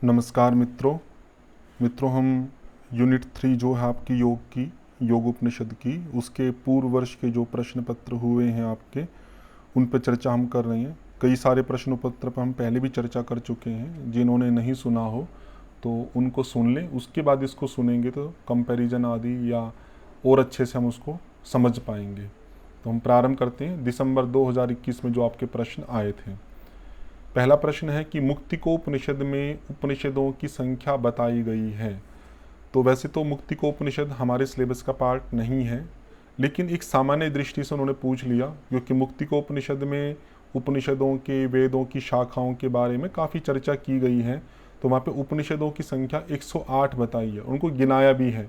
नमस्कार मित्रों हम यूनिट 3 जो है आपकी योग उपनिषद की उसके पूर्व वर्ष के जो प्रश्न पत्र हुए हैं आपके, उन पर चर्चा हम कर रहे हैं। कई सारे प्रश्न पत्र पर हम पहले भी चर्चा कर चुके हैं। जिन्होंने नहीं सुना हो तो उनको सुन लें, उसके बाद इसको सुनेंगे तो कंपैरिजन आदि या और अच्छे से हम उसको समझ पाएंगे। तो हम प्रारंभ करते हैं दिसंबर 2021 में जो आपके प्रश्न आए थे। पहला प्रश्न है कि मुक्तिकोपनिषद में उपनिषदों की संख्या बताई गई है। तो वैसे तो मुक्तिकोपनिषद हमारे सिलेबस का पार्ट नहीं है, लेकिन एक सामान्य दृष्टि से उन्होंने पूछ लिया, क्योंकि मुक्तिकोपनिषद में उपनिषदों के वेदों की शाखाओं के बारे में काफ़ी चर्चा की गई है। तो वहाँ पे उपनिषदों की संख्या 108 बताई है। उनको गिनाया भी है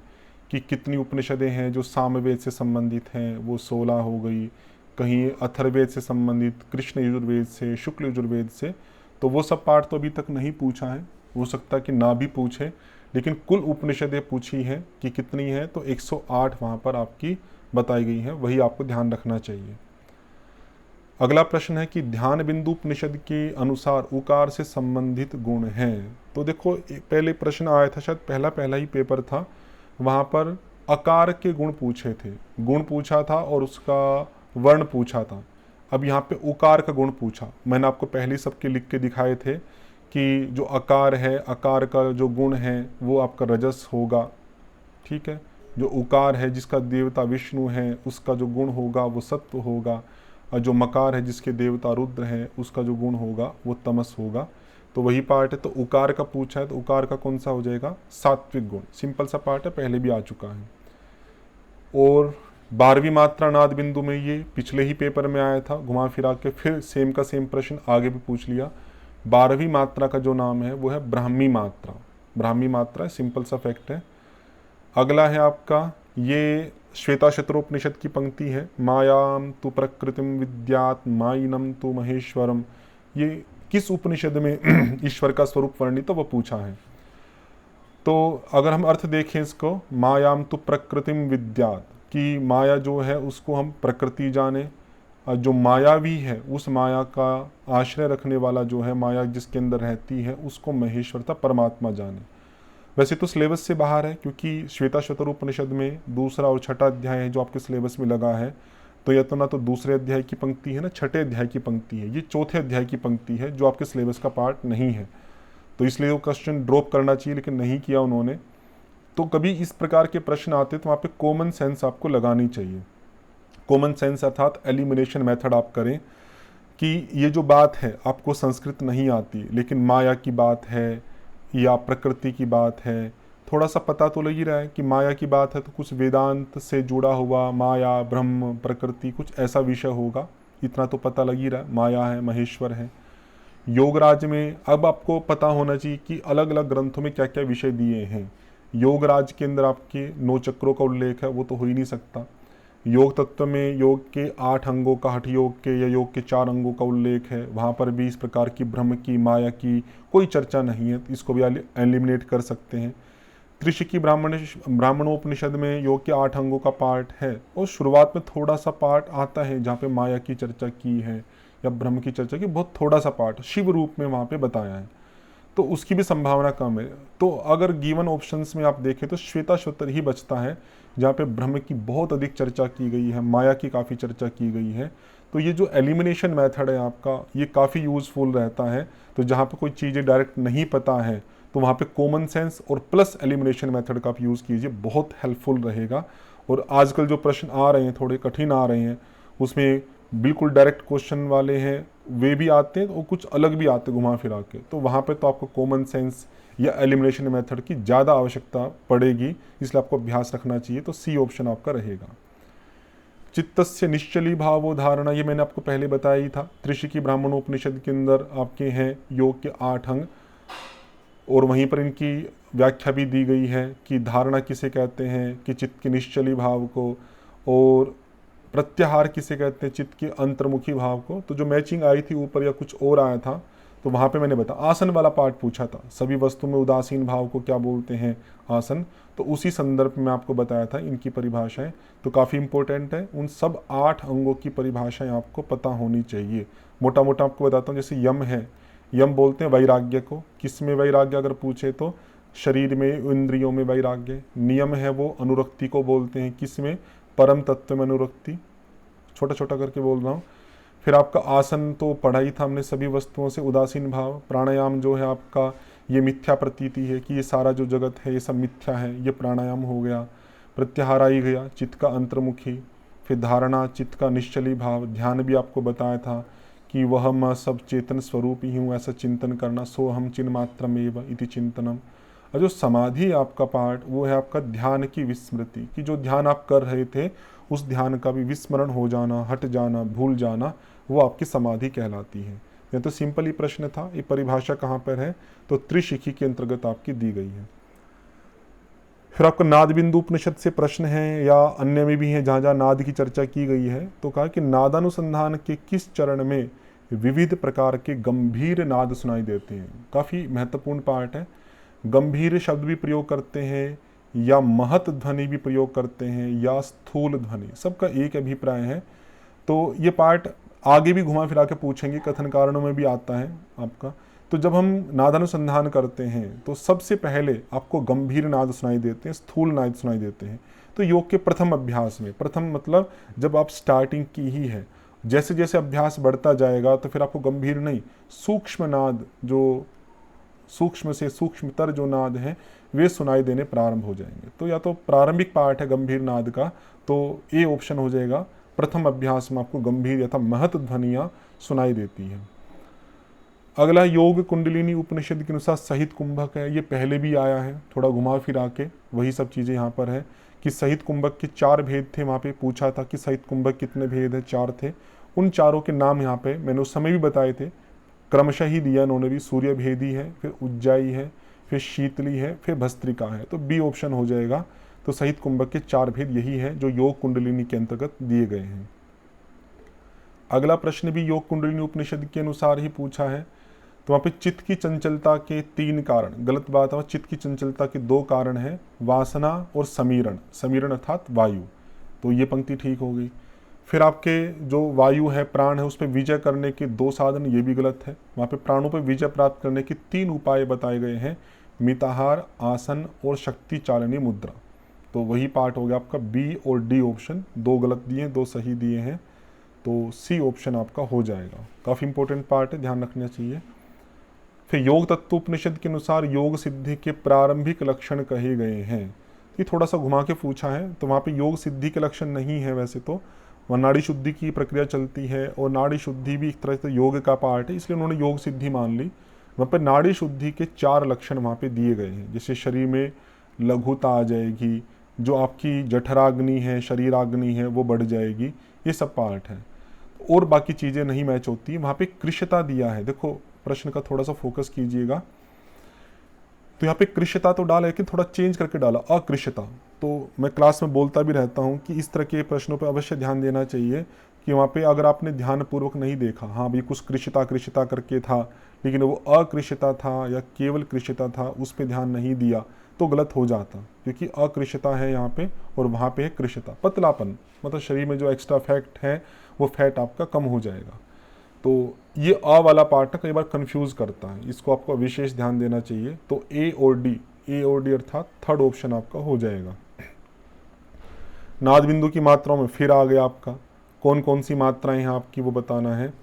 कि कितनी उपनिषदें हैं जो सामवेद से संबंधित हैं, वो 16 हो गई। कहीं अथर्ववेद से संबंधित, कृष्ण यजुर्वेद से, शुक्ल यजुर्वेद से। तो वो सब पाठ तो अभी तक नहीं पूछा है, हो सकता है कि ना भी पूछे, लेकिन कुल उपनिषदें पूछी हैं कि कितनी है, तो 108 वहाँ पर आपकी बताई गई हैं, वही आपको ध्यान रखना चाहिए। अगला प्रश्न है कि ध्यान बिंदु उपनिषद के अनुसार उकार से संबंधित गुण हैं। तो देखो, पहले प्रश्न आया था, शायद पहला ही पेपर था, वहाँ पर अकार के गुण पूछे थे, गुण पूछा था और उसका वर्ण पूछा था। अब यहाँ पे उकार का गुण पूछा। मैंने आपको पहले सबके लिख के दिखाए थे कि जो अकार है, अकार का जो गुण है वो आपका रजस होगा, ठीक है। जो उकार है जिसका देवता विष्णु है, उसका जो गुण होगा वो सत्व होगा। और जो मकार है जिसके देवता रुद्र हैं, उसका जो गुण होगा वो तमस होगा। तो वही पार्ट है। तो उकार का पूछा है, तो उकार का कौन सा हो जाएगा? सात्विक गुण। सिंपल सा पार्ट है, पहले भी आ चुका है। और 12वीं मात्रा नाद बिंदु में, ये पिछले ही पेपर में आया था, घुमा फिरा के फिर सेम का सेम प्रश्न आगे भी पूछ लिया। 12वीं मात्रा का जो नाम है वो है ब्राह्मी मात्रा। ब्राह्मी मात्रा सिंपल सा फैक्ट है। अगला है आपका, ये श्वेताशत्रोपनिषद की पंक्ति है, मायाम तु प्रकृतिम विद्यात माइनम तु महेश्वरम। ये किस उपनिषद में ईश्वर का स्वरूप वर्णित, तो वो पूछा है। तो अगर हम अर्थ देखें इसको, मायाम तु प्रकृतिम विद्यात, कि माया जो है उसको हम प्रकृति जाने, और जो मायावी है उस माया का आश्रय रखने वाला जो है, माया जिसके अंदर रहती है, उसको महेश्वरता परमात्मा जाने। वैसे तो सिलेबस से बाहर है, क्योंकि श्वेताशतर उपनिषद में दूसरा और छठा अध्याय है जो आपके सिलेबस में लगा है। तो यह तो ना तो दूसरे अध्याय की पंक्ति है ना छठे अध्याय की पंक्ति है, ये चौथे अध्याय की पंक्ति है जो आपके सिलेबस का पार्ट नहीं है। तो इसलिए वो क्वेश्चन ड्रॉप करना चाहिए, लेकिन नहीं किया उन्होंने। तो कभी इस प्रकार के प्रश्न आते तो वहाँ पे कॉमन सेंस आपको लगानी चाहिए। कॉमन सेंस अर्थात एलिमिनेशन मेथड आप करें कि ये जो बात है, आपको संस्कृत नहीं आती, लेकिन माया की बात है या प्रकृति की बात है, थोड़ा सा पता तो लग ही रहा है कि माया की बात है, तो कुछ वेदांत से जुड़ा हुआ माया, ब्रह्म, प्रकृति, कुछ ऐसा विषय होगा, इतना तो पता लग ही रहा है। माया है, महेश्वर है। योगराज में अब आपको पता होना चाहिए कि अलग अलग ग्रंथों में क्या क्या विषय दिए हैं। योगराज के अंदर आपके 9 चक्रों का उल्लेख है, वो तो हो ही नहीं सकता। योग तत्व में योग के 8 अंगों का, हठ योग के या योग के 4 अंगों का उल्लेख है, वहाँ पर भी इस प्रकार की ब्रह्म की, माया की कोई चर्चा नहीं है, इसको भी एलिमिनेट कर सकते हैं। त्रिशिकी ब्राह्मणोपनिषद में योग के 8 अंगों का पार्ट है, और शुरुआत में थोड़ा सा पार्ट आता है जहाँ पे माया की चर्चा की है या ब्रह्म की चर्चा की, बहुत थोड़ा सा पार्ट शिव रूप में वहाँ पे बताया है, तो उसकी भी संभावना कम है। तो अगर गिवन ऑप्शंस में आप देखें तो श्वेताश्वतर ही बचता है जहाँ पे ब्रह्म की बहुत अधिक चर्चा की गई है, माया की काफ़ी चर्चा की गई है। तो ये जो एलिमिनेशन मेथड है आपका, ये काफ़ी यूज़फुल रहता है। तो जहाँ पे कोई चीज़ें डायरेक्ट नहीं पता है, तो वहाँ पे कॉमन सेंस और प्लस एलिमिनेशन मेथड का आप यूज़ कीजिए, बहुत हेल्पफुल रहेगा। और आजकल जो प्रश्न आ रहे हैं थोड़े कठिन आ रहे हैं, उसमें बिल्कुल डायरेक्ट क्वेश्चन वाले हैं, वे भी आते हैं और कुछ अलग भी आते हैं घुमा फिरा के। तो वहाँ पे तो आपको कॉमन सेंस या एलिमिनेशन मेथड की ज़्यादा आवश्यकता पड़ेगी, इसलिए आपको अभ्यास रखना चाहिए। तो सी ऑप्शन आपका रहेगा। चित्तस्य निश्चली भावो धारणा, ये मैंने आपको पहले बताया ही था। त्रिशिकी ब्राह्मणोपनिषद के अंदर आपके हैं योग के 8 अंग, और वहीं पर इनकी व्याख्या भी दी गई है कि धारणा किसे कहते हैं, कि चित्त के निश्चली भाव को, और प्रत्याहार किसे कहते हैं, चित्त के अंतर्मुखी भाव को। तो जो मैचिंग आई थी ऊपर या कुछ और आया था, तो वहाँ पे मैंने बताया, आसन वाला पार्ट पूछा था, सभी वस्तु में उदासीन भाव को क्या बोलते हैं, आसन। तो उसी संदर्भ में आपको बताया था इनकी परिभाषाएं, तो काफ़ी इंपॉर्टेंट है। उन सब 8 अंगों की परिभाषाएं आपको पता होनी चाहिए। मोटा मोटा आपको बताता हूँ, जैसे यम है, यम बोलते हैं वैराग्य को। किस में वैराग्य अगर पूछे तो शरीर में, इंद्रियों में वैराग्य। नियम है वो अनुरक्ति को बोलते हैं, किस में, परम तत्व में अनुरक्ति। छोटा छोटा करके बोल रहा हूँ। फिर आपका आसन तो पढ़ा ही था हमने, सभी वस्तुओं से उदासीन भाव। प्राणायाम जो है आपका, ये मिथ्या प्रतीति है कि ये सारा जो जगत है ये सब मिथ्या है, ये प्राणायाम हो गया। प्रत्याहार आई गया, चित्त का अंतर्मुखी। फिर धारणा, चित्त का निश्चली भाव। ध्यान भी आपको बताया था कि वह मैं सब चेतन स्वरूप ही हूँ, ऐसा चिंतन करना। सो हम चिन्ह मात्रमेव इति चिंतनम। और जो समाधि आपका पार्ट, वो है आपका ध्यान की विस्मृति, कि जो ध्यान आप कर रहे थे उस ध्यान का भी विस्मरण हो जाना, हट जाना, भूल जाना, वो आपकी समाधि कहलाती है। यह तो सिंपल ही प्रश्न था। ये परिभाषा कहाँ पर है, तो त्रिशिखी के अंतर्गत आपकी दी गई है। फिर आपका नाद बिंदु उपनिषद से प्रश्न है, या अन्य में भी है जहाँ जहाँ नाद की चर्चा की गई है। तो कहा कि नादानुसंधान के किस चरण में विविध प्रकार के गंभीर नाद सुनाई देते हैं। काफ़ी महत्वपूर्ण पार्ट है। गंभीर शब्द भी प्रयोग करते हैं, या महत ध्वनि भी प्रयोग करते हैं, या स्थूल ध्वनि, सबका एक अभिप्राय है। तो ये पार्ट आगे भी घुमा फिरा के पूछेंगे, कथन कारणों में भी आता है आपका। तो जब हम नादानुसंधान करते हैं तो सबसे पहले आपको गंभीर नाद सुनाई देते हैं, स्थूल नाद सुनाई देते हैं। तो योग के प्रथम अभ्यास में, प्रथम मतलब जब आप स्टार्टिंग की ही है, जैसे जैसे अभ्यास बढ़ता जाएगा तो फिर आपको गंभीर नहीं, सूक्ष्म नाद, जो सूक्ष्म से सूक्ष्मतर जो नाद हैं वे सुनाई देने प्रारंभ हो जाएंगे। तो या तो प्रारंभिक पार्ट है गंभीर नाद का, तो ए ऑप्शन हो जाएगा। प्रथम अभ्यास में आपको गंभीर यथा महत ध्वनियाँ सुनाई देती हैं। अगला योग कुंडलिनी उपनिषद के अनुसार सहित कुंभक है। ये पहले भी आया है, थोड़ा घुमा फिरा के वही सब चीज़ें यहाँ पर है कि सहित कुंभक के 4 भेद थे। वहाँ पे पूछा था कि सहित कुंभक कितने भेद है, 4 थे। उन चारों के नाम यहाँ पे मैंने उस समय भी बताए थे, क्रमशः ही दिया उन्होंने भी। सूर्य भेदी है, फिर उज्जाई है, फिर शीतली है, फिर भस्त्रिका है। तो बी ऑप्शन हो जाएगा। तो सहित कुंभक के 4 भेद यही है जो योग कुंडलिनी के अंतर्गत दिए गए हैं। अगला प्रश्न भी योग कुंडलिनी उपनिषद के अनुसार ही पूछा है। तो वहाँ पे चित्त की चंचलता के 3 कारण, गलत बात है, चित्त की चंचलता के 2 कारण हैं, वासना और समीरण। समीरण अर्थात वायु, तो ये पंक्ति ठीक हो गई। फिर आपके जो वायु है, प्राण है, उस पर विजय करने के 2 साधन, ये भी गलत है। वहाँ पे प्राणों पर विजय प्राप्त करने के 3 उपाय बताए गए हैं, मिताहार, आसन और शक्ति चालनी मुद्रा। तो वही पार्ट हो गया आपका बी और डी ऑप्शन। 2 गलत दिए हैं, 2 सही दिए हैं, तो सी ऑप्शन आपका हो जाएगा। काफ़ी इंपॉर्टेंट पार्ट है, ध्यान रखना चाहिए। फिर योग तत्वोपनिषद के अनुसार योग सिद्धि के प्रारंभिक लक्षण कहे गए हैं। ये थोड़ा सा घुमा के पूछा है, तो वहाँ पे योग सिद्धि के लक्षण नहीं है। वैसे तो वहाँ नाड़ी शुद्धि की प्रक्रिया चलती है, और नाड़ी शुद्धि भी एक तरह से योग का पार्ट है, इसलिए उन्होंने योग सिद्धि मान ली। वहाँ पर नाड़ी शुद्धि के 4 लक्षण वहाँ पे दिए गए हैं, जैसे शरीर में लघुता आ जाएगी, जो आपकी जठराग्नि है, शरीराग्नि है, वो बढ़ जाएगी, ये सब पार्ट है। और बाकी चीज़ें नहीं मैच होती। वहाँ पे कृष्यता दिया है, देखो प्रश्न का थोड़ा सा फोकस कीजिएगा। तो यहाँ पे कृष्यता तो डाला है, लेकिन थोड़ा चेंज करके डाला अकृष्यता। तो मैं क्लास में बोलता भी रहता हूँ कि इस तरह के प्रश्नों पर अवश्य ध्यान देना चाहिए, कि वहाँ पे अगर आपने ध्यानपूर्वक नहीं देखा, हाँ भाई कुछ कृष्यता करके था, लेकिन वो अकृष्यता था या केवल कृष्यता था, उस पर ध्यान नहीं दिया तो गलत हो जाता। क्योंकि अकृष्यता है यहाँ पे, और वहाँ पे है कृष्यता, पतलापन, मतलब शरीर में जो एक्स्ट्रा फैट है वो फैट आपका कम हो जाएगा। तो ये अ वाला पार्ट कई बार कंफ्यूज करता है, इसको आपको विशेष ध्यान देना चाहिए। तो ए और डी अर्थात थर्ड ऑप्शन आपका हो जाएगा। नाद बिंदु की मात्राओं में फिर आ गया आपका, कौन कौन सी मात्राएं हैं आपकी वो बताना है।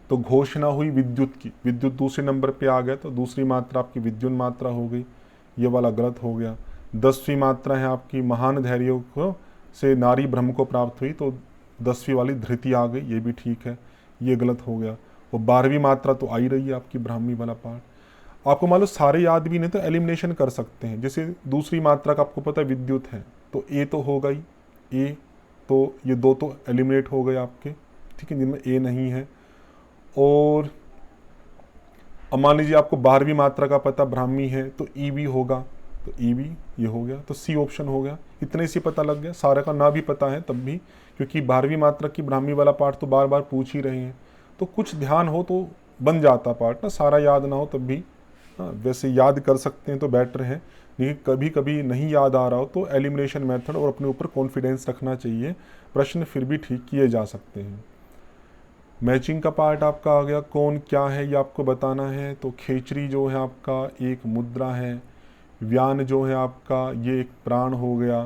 तो घोषणा हुई विद्युत की, विद्युत दूसरे नंबर पे आ गया, तो दूसरी मात्रा आपकी विद्युत मात्रा हो गई, ये वाला गलत हो गया। 10वीं मात्रा है आपकी महान धैर्य को से नारी ब्रह्म को प्राप्त हुई, तो 10वीं वाली धृति आ गई, ये भी ठीक है, ये गलत हो गया। और 12वीं मात्रा तो आ ही रही है आपकी ब्राह्मी वाला पार्ट। आपको मान लो सारे याद भी नहीं तो एलिमिनेशन कर सकते हैं। जैसे दूसरी मात्रा का आपको पता है विद्युत है, तो ए तो हो गई, ए तो ये 2 तो एलिमिनेट हो गए आपके, ठीक है, जिनमें ए नहीं है। और अब मान लीजिए आपको 12वीं मात्रा का पता ब्राह्मी है, तो ई भी होगा, तो ई भी ये हो गया, तो सी ऑप्शन हो गया। इतने से पता लग गया, सारे का ना भी पता है तब भी, क्योंकि 12वीं मात्रा की ब्राह्मी वाला पार्ट तो बार बार पूछ ही रहे हैं। तो कुछ ध्यान हो तो बन जाता पार्ट ना, सारा याद ना हो तब भी वैसे याद कर सकते हैं तो बेटर है। लेकिन कभी कभी नहीं याद आ रहा हो तो एलिमिनेशन मेथड और अपने ऊपर कॉन्फिडेंस रखना चाहिए, प्रश्न फिर भी ठीक किए जा सकते हैं। मैचिंग का पार्ट आपका आ गया, कौन क्या है ये आपको बताना है। तो खेचरी जो है आपका एक मुद्रा है, व्यान जो है आपका ये एक प्राण हो गया,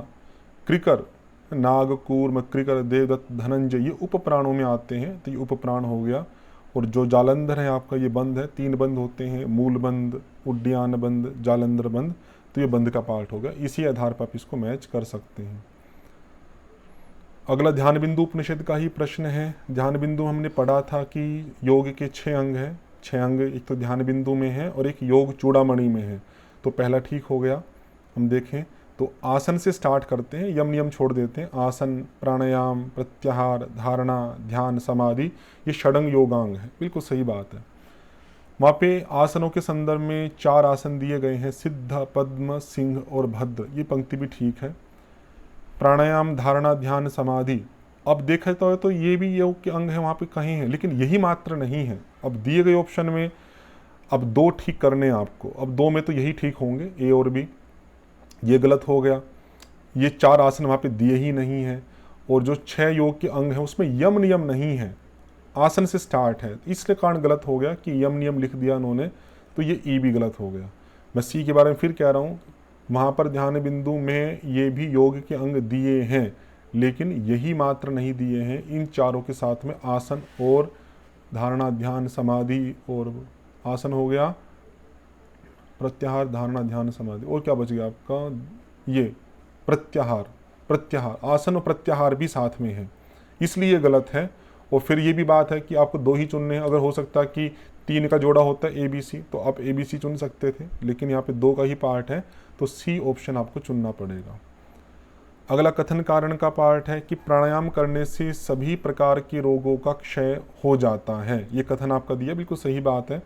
क्रिकर नाग कूर्म क्रिकर देवदत्त धनंजय ये उप प्राणों में आते हैं, तो ये उप प्राण हो गया। और जो जालंधर है आपका ये बंद है, 3 बंद होते हैं, मूल बंद, उड्डयन बंद, जालंधर बंद, तो ये बंद का पार्ट हो गया। इसी आधार पर आप इसको मैच कर सकते हैं। अगला ध्यान बिंदु उपनिषद का ही प्रश्न है। ध्यान बिंदु हमने पढ़ा था कि योग के 6 अंग हैं, 6 अंग एक तो ध्यान बिंदु में है और एक योग चूड़ामणि में है, तो पहला ठीक हो गया। हम देखें तो आसन से स्टार्ट करते हैं, यम नियम छोड़ देते हैं। आसन, प्राणायाम, प्रत्याहार, धारणा, ध्यान, समाधि, ये षडंग योगांग है, बिल्कुल सही बात है। वहाँ पे आसनों के संदर्भ में 4 आसन दिए गए हैं, सिद्ध, पद्म, सिंह और भद्र, ये पंक्ति भी ठीक है। प्राणायाम, धारणा, ध्यान, समाधि, अब देखा तो ये भी योग के अंग है, वहाँ पे कहीं है, लेकिन यही मात्र नहीं है। अब दिए गए ऑप्शन में अब 2 ठीक करने हैं आपको, अब 2 में तो यही ठीक होंगे, ए और बी, ये गलत हो गया। ये 4 आसन वहाँ पे दिए ही नहीं है, और जो 6 योग के अंग हैं उसमें यम नियम नहीं है, आसन से स्टार्ट है, इसलिए कारण गलत हो गया कि यम नियम लिख दिया उन्होंने, तो ये ई भी गलत हो गया। मैं सी के बारे में फिर कह रहा हूँ, वहाँ पर ध्यान बिंदु में ये भी योग के अंग दिए हैं, लेकिन यही मात्र नहीं दिए हैं, इन चारों के साथ में आसन और धारणा, ध्यान, समाधि, और आसन हो गया, प्रत्याहार, धारणा, ध्यान, समाधि, और क्या बच गया आपका, ये प्रत्याहार, प्रत्याहार, आसन और प्रत्याहार भी साथ में है, इसलिए ये गलत है। और फिर ये भी बात है कि आपको 2 ही चुनने हैं, अगर हो सकता है कि 3 का जोड़ा होता है ABC, तो आप ABC चुन सकते थे, लेकिन यहाँ पे 2 का ही पार्ट है, तो C ऑप्शन आपको चुनना पड़ेगा। अगला कथन कारण का पार्ट है कि प्राणायाम करने से सभी प्रकार के रोगों का क्षय हो जाता है, ये कथन आपका दिया, बिल्कुल सही बात है।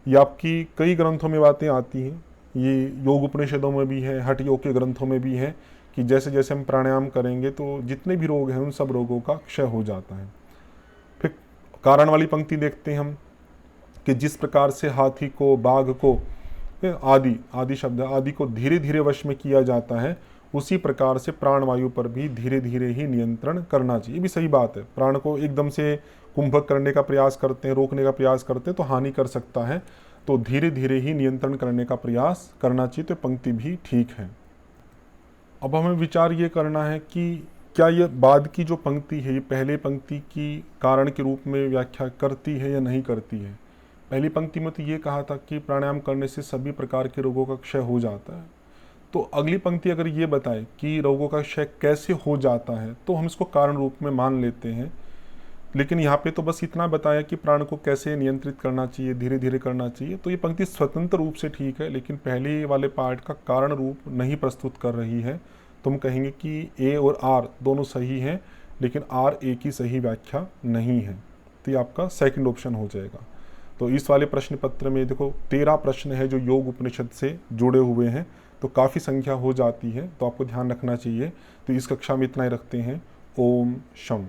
ये आपकी कई ग्रंथों में बातें आती हैं, ये योग उपनिषदों में भी है, हठ योग के ग्रंथों में भी है, कि जैसे जैसे हम प्राणायाम करेंगे तो जितने भी रोग हैं उन सब रोगों का क्षय हो जाता है। फिर कारण वाली पंक्ति देखते हैं हम, कि जिस प्रकार से हाथी को, बाघ को, आदि शब्द आदि को धीरे धीरे वश में किया जाता है, उसी प्रकार से प्राणवायु पर भी धीरे धीरे ही नियंत्रण करना चाहिए। ये भी सही बात है, प्राण को एकदम से कुंभक करने का प्रयास करते हैं, रोकने का प्रयास करते हैं तो हानि कर सकता है, तो धीरे धीरे ही नियंत्रण करने का प्रयास करना चाहिए, तो पंक्ति भी ठीक है। अब हमें विचार ये करना है कि क्या ये बाद की जो पंक्ति है, ये पहले पंक्ति की कारण के रूप में व्याख्या करती है या नहीं करती है। पहली पंक्ति में तो ये कहा था कि प्राणायाम करने से सभी प्रकार के रोगों का क्षय हो जाता है, तो अगली पंक्ति अगर ये बताए कि रोगों का क्षय कैसे हो जाता है, तो हम इसको कारण रूप में मान लेते हैं। लेकिन यहाँ पे तो बस इतना बताया कि प्राण को कैसे नियंत्रित करना चाहिए, धीरे धीरे करना चाहिए, तो ये पंक्ति स्वतंत्र रूप से ठीक है, लेकिन पहले वाले पार्ट का कारण रूप नहीं प्रस्तुत कर रही है। तो हम कहेंगे कि ए और आर दोनों सही हैं, लेकिन आर ए की सही व्याख्या नहीं है, तो ये आपका सेकंड ऑप्शन हो जाएगा। तो इस वाले प्रश्न पत्र में देखो 13 प्रश्न है जो योग उपनिषद से जुड़े हुए हैं, तो काफ़ी संख्या हो जाती है, तो आपको ध्यान रखना चाहिए। तो इस कक्षा में इतना ही रखते हैं। ओम शम।